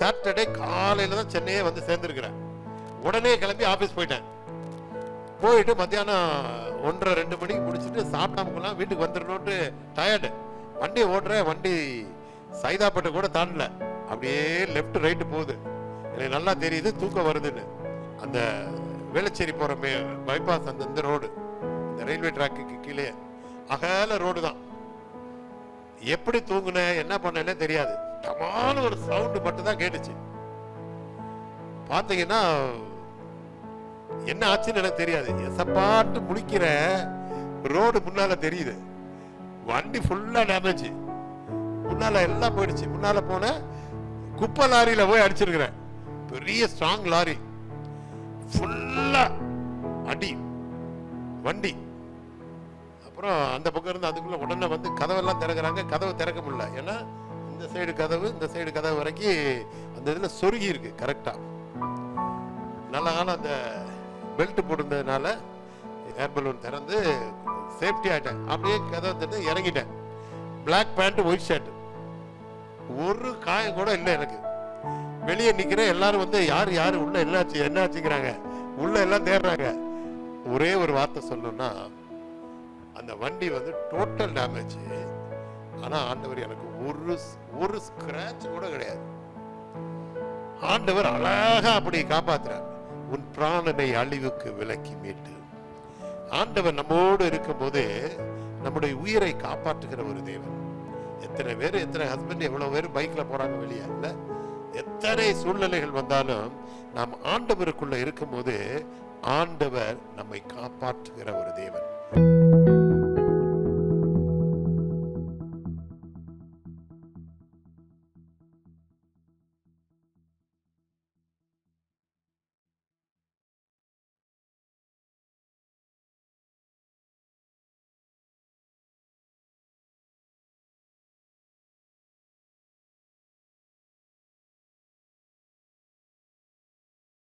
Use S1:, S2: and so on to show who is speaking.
S1: Saturday காலையில தான் சென்னையே வந்து சேர்ந்துருக்கிறேன். உடனே கிளம்பி ஆபீஸ் போயிட்டேன். போயிட்டு மத்தியானம் 1:30-2 மணிக்கு முடிச்சுட்டு சாப்பிடாமலாம் வீட்டுக்கு வந்துடணும்ட்டு டயர்டு. வண்டி ஓட்டுறேன், வண்டி சைதாப்பேட்டை கூட தாண்டல, அப்படியே லெஃப்ட் ரைட்டு போகுது. எனக்கு நல்லா தெரியுது தூக்கம் வருதுன்னு. அந்த வேளச்சேரி போற பைபாஸ் அந்த இந்த ரோடு, இந்த ரயில்வே ட்ராக்கு கீழே அகல ரோடு தான். எப்படி தூங்குனேன் என்ன பண்ணேன்னே தெரியாது. தமான ஒரு சவுண்டு மட்டும் தான் கேட்டுச்சு. பாத்தீங்கன்னா என்ன ஆச்சுன்னு எனக்கு தெரியாது. எசப்பாட்டு முழிக்கிற ரோடு முன்னால தெரியுது. வண்டி ஃபுல்லா டேமேஜ், முன்னால எல்லாம் போயிடுச்சு. முன்னால போன குப்பை லாரியில போய் அடிச்சிருக்கிறேன். பெரிய ஸ்ட்ராங் லாரி, ஃபுல்லா அடி வண்டி. அப்புறம் அந்த பக்கம் இருந்து அதுக்குள்ள உடனே வந்து கதவெல்லாம் திறக்கிறாங்க. கதவை திறக்க முடியல, ஏன்னா இந்த சைடு கதவு இந்த சைடு கதவு வரைக்கும் அந்த இதுல சொருகி இருக்கு கரெக்டா. நல்ல காலம் அந்த பெல்ட் போட்டிருந்ததுனால ஏர் பலூன் திறந்து சேஃப்டி ஆயிட்டேன். அப்படியே கதவை திறந்து இறங்கிட்டேன். பிளாக் பேண்ட் ஒயிட் ஷர்ட், ஒரு காயம் கூட இல்லை எனக்கு. வெளியே நிக்கிறேன், எல்லாரும் வந்து யாரு யாரு உள்ள என்னாச்சு என்ன ஆச்சுங்கிறாங்க. உள்ள எல்லாம் தேடுறாங்க. ஒரே ஒரு வார்த்தை சொல்லணும்னா, அந்த வண்டி வந்து டோட்டல் டேமேஜ். ஆனா ஆண்டவர் எனக்கு ஒரு ஸ்கிராட்ச் கூட கிடையாது. ஆண்டவர் அழகா அப்படி காப்பாத்துறார். உன் பிராணனை அழிவுக்கு விலக்கி மீட்டு. ஆண்டவர் நம்மோடு இருக்கும் போது நம்முடைய உயிரை காப்பாற்றுகிற ஒரு தேவன். எத்தனை பேர், எத்தனை ஹஸ்பண்ட், எவ்வளவு பேர் பைக்ல போறாங்க வெளியே இல்ல. எத்தனை சூழ்நிலைகள் வந்தாலும் நாம் ஆண்டவருக்குள்ள இருக்கும் போது ஆண்டவர் நம்மை காப்பாற்றுகிற ஒரு தேவன்.